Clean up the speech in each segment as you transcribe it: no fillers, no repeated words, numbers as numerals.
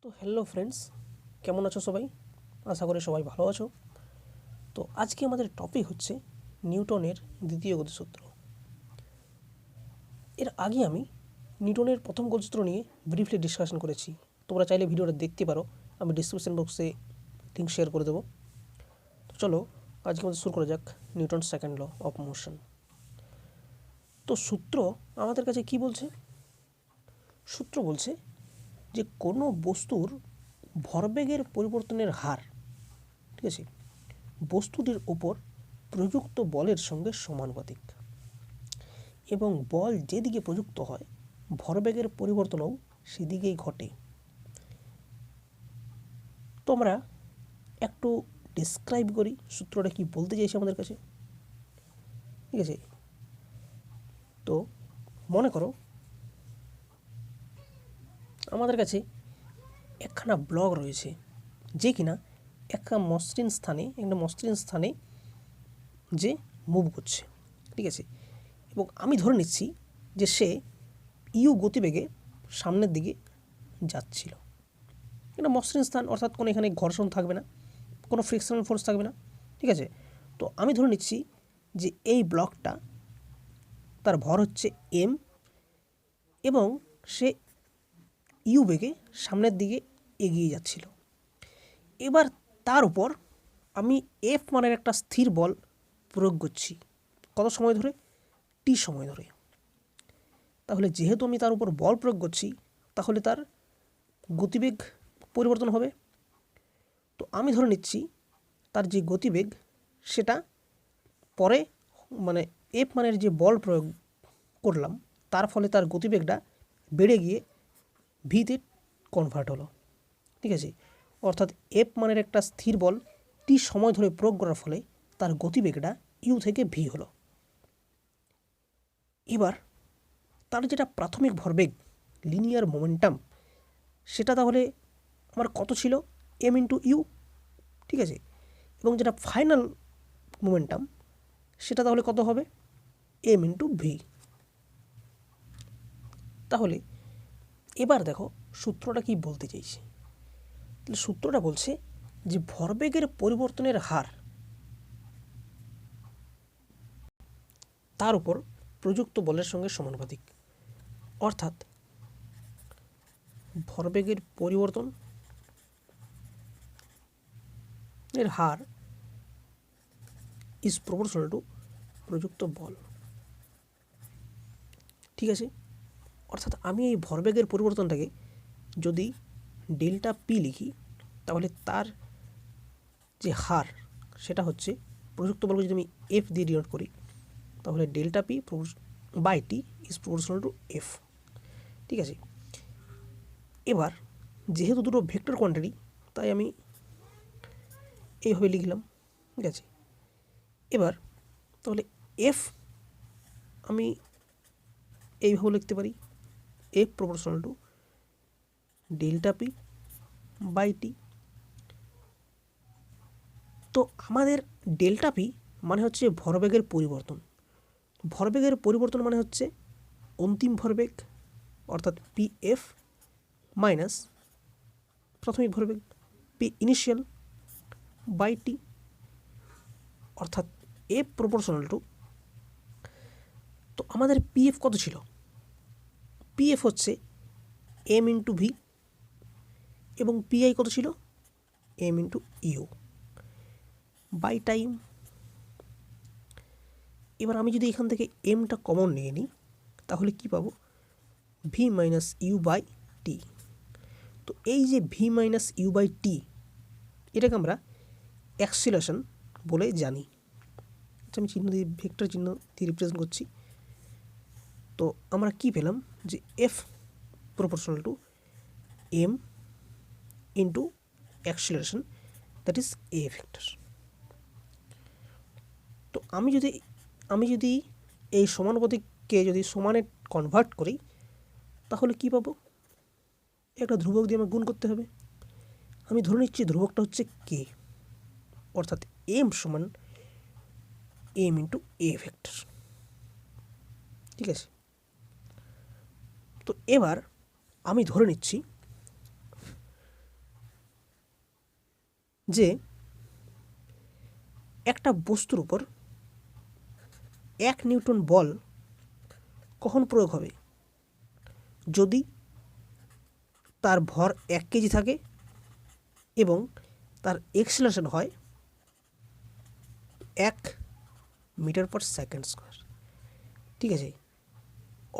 তো hello friends, কেমন আছো সবাই? আশা করি সবাই ভালো আছো। তো আজকে আমাদের টপিক হচ্ছে নিউটনের দ্বিতীয় গতিসূত্র। এর আগে আমি নিউটনের প্রথম গতিসূত্র নিয়ে ব্রিফলি ডিসকাশন করেছি। তোমরা চাইলে ভিডিওটা দেখতে পারো, আমি ডিসক্রিপশন বক্সে লিঙ্ক শেয়ার করে দেবো। তো চলো আজকে আমাদের শুরু করা যাক Newton second law of motion. তো সূত্র আমাদের কাছে কি বলছে? সূত্র বলছে যে কোনো বস্তুর ভরবেগের পরিবর্তনের হার, ঠিক আছে, বস্তুটির উপর প্রযুক্ত বলের সঙ্গে সমানুপাতিক এবং বল যেদিকে প্রযুক্ত হয় ভরবেগের পরিবর্তনও সেদিকেই ঘটে। তো আমরা একটু ডিসক্রাইব করি সূত্রটা কি বলতে চাইছে আমাদের কাছে, ঠিক আছে। তো মনে করো আমাদের কাছে একখানা ব্লক রয়েছে যে কিনা একটা মসৃণ স্থানে যে মুভ করছে, ঠিক আছে, এবং আমি ধরে নিচ্ছি যে সে ইউ গতিবেগে সামনের দিকে যাচ্ছিল। এটা মসৃণ স্থান, অর্থাৎ কোনো এখানে ঘর্ষণ থাকবে না, কোনো ফ্রিকশনাল ফোর্স থাকবে না, ঠিক আছে। তো আমি ধরে নিচ্ছি যে এই ব্লকটা তার ভর হচ্ছে এম এবং সে ইউ বেগে সামনের দিকে এগিয়ে যাচ্ছিল। এবার তার উপর আমি এফ মানের একটা স্থির বল প্রয়োগ করছি। কত সময় ধরে? টি সময় ধরে। তাহলে যেহেতু আমি তার উপর বল প্রয়োগ করছি, তাহলে তার গতিবেগ পরিবর্তন হবে। তো আমি ধরে নিচ্ছি তার যে গতিবেগ সেটা পরে এফ মানের যে বল প্রয়োগ করলাম তার ফলে তার গতিবেগটা বেড়ে গিয়ে ভিতে কনভার্ট হলো, ঠিক আছে। অর্থাৎ এফ মানের একটা স্থির বল টি সময় ধরে প্রয়োগ করার ফলে তার গতিবেগটা ইউ থেকে ভি হলো। এবার তার যেটা প্রাথমিক ভরবেগ লিনিয়ার মোমেন্টাম সেটা তাহলে আমার কত ছিল? এম ইন্টু ইউ, ঠিক আছে। এবং যেটা ফাইনাল মোমেন্টাম সেটা তাহলে কত হবে? M into V. তাহলে এবার দেখো সূত্রটা কি বলতে চাইছে। তাহলে সূত্রটা বলছে যে ভরবেগের পরিবর্তনের হার তার উপর প্রযুক্ত বলের সঙ্গে সমানুপাতিক, অর্থাৎ ভরবেগের পরিবর্তন এর হার ইজ প্রপোর্শনাল টু প্রযুক্ত বল, ঠিক আছে। অর্থাৎ আমি এই ভরবেগের পরিবর্তনটাকে যদি ডেল্টা পি লিখি তাহলে তার যে হার সেটা হচ্ছে প্রযুক্ত বলকে যদি আমি এফ দিয়ে ডিনোট করি তাহলে delta P by T is proportional to F, ঠিক আছে। এবার যেহেতু দুটো ভেক্টর কোয়ান্টিটি তাই আমি এইভাবে লিখলাম, ঠিক আছে। এবার তাহলে এফ আমি এইভাবে লিখতে পারি, F proportional to delta P by T. তো আমাদের ডেল্টা পি মানে হচ্ছে ভরবেগের পরিবর্তন। ভরবেগের পরিবর্তন মানে হচ্ছে অন্তিম ভরবেগ অর্থাৎ পি এফ মাইনাস প্রাথমিক ভরবেগ পি ইনিশিয়াল বাই টি, অর্থাৎ এফ প্রপোর্শনাল টু, তো আমাদের পি এফ কত ছিল? পি এফ হচ্ছে এম ইন্টু ভি এবং পিআই কত ছিল? M into U by time. এবার আমি যদি এখান থেকে এমটা কমন নিয়ে নিই তাহলে কি পাবো? V minus you by T. তো এই যে V minus you by T এটাকে আমরা অ্যাক্সিলারেশন বলে জানি। আমি চিহ্ন দিয়ে ভেক্টর চিহ্ন দিয়ে রিপ্রেজেন্ট করছি। তো আমরা কি পেলাম যে F proportional to M into acceleration, that is a vector. তো আমি যদি এই সমানুপাতিককে যদি সমানে কনভার্ট করি তাহলে কি পাবো? একটা ধ্রুবক দিয়ে আমার গুণ করতে হবে। আমি ধরে নিচ্ছি ধ্রুবকটা হচ্ছে কে, অর্থাৎ এম সমান এম ইন্টু এ ভেক্টর, ঠিক আছে। তো এবার আমি ধরে নিচ্ছি যে একটা বস্তুর উপর 1 নিউটন বল কখন প্রয়োগ হবে? যদি তার ভর 1 কেজি থাকে এবং তার এক্সেলারেশন হয় 1 মিটার পার সেকেন্ড স্কোয়ার। ঠিক আছে,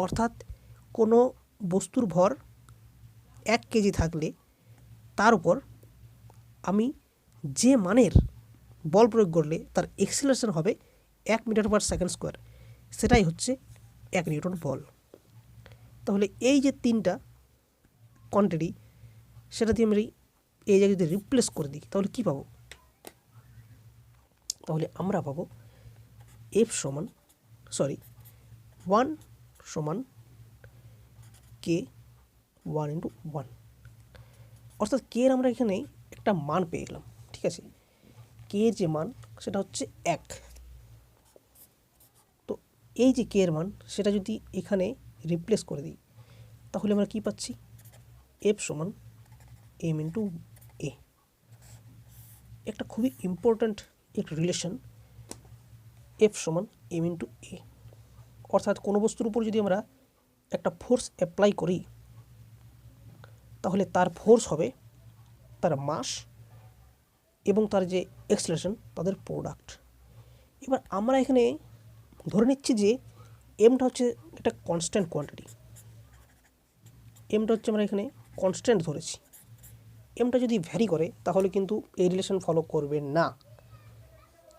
অর্থাৎ কোনো বস্তুর ভর 1 কেজি থাকলে তার উপর আমি যে মানের বল প্রয়োগ করলে তার এক্সেলারেশন হবে 1 মিটার পার সেকেন্ড স্কোয়ার, সেটাই হচ্ছে 1 নিউটন বল। তাহলে এই যে 3টা কোয়ান্টিটি, সেটা দিয়ে আমি এই জায়গায় যদি রিপ্লেস করে দিই তাহলে কী পাবো? তাহলে আমরা পাবো F সমান 1 সমান K 1 ইন্টু 1, অর্থাৎ K এর আমরা এখানে একটা মান পেয়ে গেলাম। ঠিক আছে, K এর যে মান সেটা হচ্ছে 1। তো এই যে K এর মান সেটা যদি এখানে রিপ্লেস করে দিই তাহলে আমরা কি পাচ্ছি? F সমান m ইন্টু a। একটা খুবই ইম্পর্ট্যান্ট একটা রিলেশন, F সমান m ইন্টু a। অর্থাৎ কোনো বস্তুর উপর যদি আমরা একটা ফোর্স অ্যাপ্লাই করি তাহলে তার ফোর্স হবে তার মাস এবং তার যে এক্সেলারেশন তাদের প্রোডাক্ট। এবার আমরা এখানে ধরে নিচ্ছি যে এমটা হচ্ছে একটা কনস্ট্যান্ট কোয়ান্টিটি। এমটা হচ্ছে আমরা এখানে কনস্ট্যান্ট ধরেছি। এমটা যদি ভ্যারি করে তাহলে কিন্তু এই রিলেশন ফলো করবে না।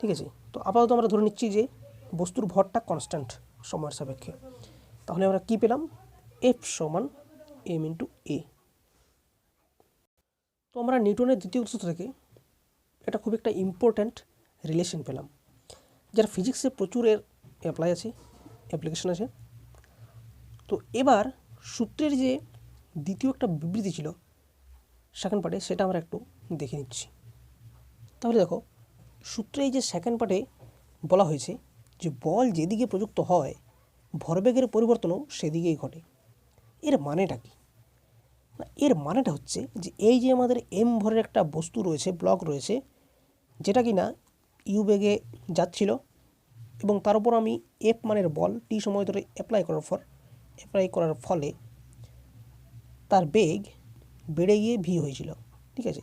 ঠিক আছে, তো আপাতত আমরা ধরে নিচ্ছি যে বস্তুর ভরটা কনস্ট্যান্ট সময়ের সাপেক্ষে। তাহলে আমরা কি পেলাম? F সমান m ইন্টু a। তো আমরা নিউটনের দ্বিতীয় সূত্র থেকে এটা খুব একটা ইম্পর্ট্যান্ট রিলেশন পেলাম, যার ফিজিক্সে প্রচুর এর অ্যাপ্লিকেশন আছে। তো এবার সূত্রের যে দ্বিতীয় একটা বিবৃতি ছিল সেকেন্ড পার্টে, সেটা আমরা একটু দেখে নিচ্ছি। তাহলে দেখো, সূত্রে এই যে সেকেন্ড পার্টে বলা হয়েছে যে বল যেদিকে প্রযুক্ত হয় ভরবেগের পরিবর্তনও সেদিকেই ঘটে। এর মানেটা কি? না, এর মানেটা হচ্ছে যে এই যে আমাদের m ভরের একটা বস্তু রয়েছে, ব্লক রয়েছে, যেটা কি না ইউ বেগে যাচ্ছিল এবং তার উপর আমি F মানের বল t সময় ধরে অ্যাপ্লাই করার ফলে তার বেগ বেড়ে গিয়ে v হয়েছিল। ঠিক আছে,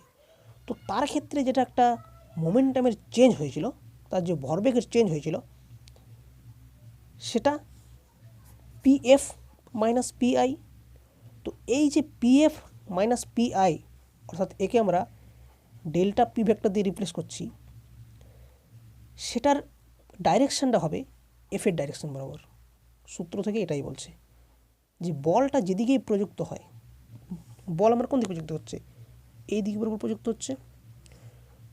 তো তার ক্ষেত্রে যেটা একটা মোমেন্টামের চেঞ্জ হয়েছিল, তার যে ভরবেগের চেঞ্জ হয়েছিল, সেটা pf মাইনাস pi। তো এই যে pf মাইনাস pi, অর্থাৎ একে আমরা ডেল্টা পি ভেক্টর দিয়ে রিপ্লেস করছি, সেটার ডাইরেকশানটা হবে এফ এর ডাইরেকশন বরাবর। সূত্র থেকে এটাই বলছে যে বলটা যেদিকেই প্রযুক্ত হয়, বল আমার কোন দিকে প্রযুক্ত হচ্ছে? এই দিকে বরাবর প্রযুক্ত হচ্ছে।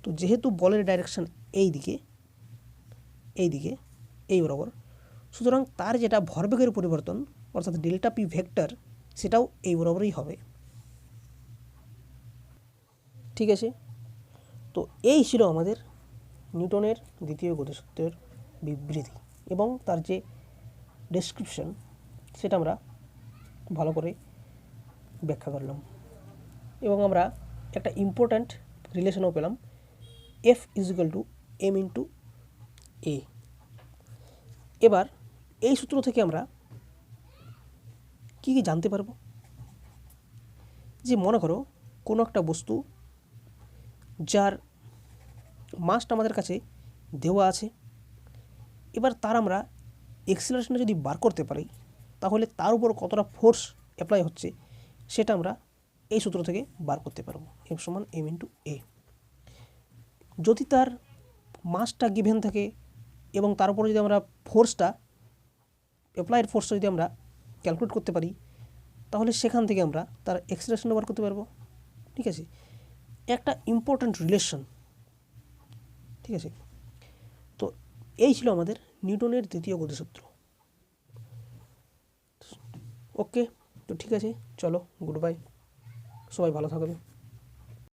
তো যেহেতু বলের ডাইরেকশান এই দিকে এই বরাবর, সুতরাং তার যেটা ভরবেগের পরিবর্তন অর্থাৎ ডেল্টা পি ভেক্টর, সেটাও এই বরাবরই হবে। ঠিক আছে, তো এই ছিল আমাদের নিউটনের দ্বিতীয় গতিসূত্রের বিবৃতি এবং তার যে ডেসক্রিপশন, সেটা আমরা ভালো করে ব্যাখ্যা করলাম এবং আমরা একটা ইম্পর্ট্যান্ট রিলেশনও পেলাম, F equal to m into a। এবার এই সূত্র থেকে আমরা কী কী জানতে পারবো? যে মনে করো কোনো একটা বস্তু যার মাসটা আমাদের কাছে দেওয়া আছে, এবার তার আমরা এক্সেলারেশনটা যদি বার করতে পারি তাহলে তার উপর কতটা ফোর্স অ্যাপ্লাই হচ্ছে সেটা আমরা এই সূত্র থেকে বার করতে পারবো, F সমান m ইন্টু a। যদি তার মাসটা গিভেন থাকে এবং তার উপরে যদি আমরা ফোর্সটা অ্যাপ্লাইড ফোর্সটা যদি আমরা ক্যালকুলেট করতে পারি তাহলে সেখান থেকে আমরা তার এক্সেলারেশনটা বার করতে পারবো। ঠিক আছে, একটা ইম্পর্ট্যান্ট রিলেশন। ঠিক আছে, তো এই ছিল আমাদের নিউটনের দ্বিতীয় গতিসূত্র। ওকে, তো ঠিক আছে, চলো, গুড বাই, সবাই ভালো থাকবে।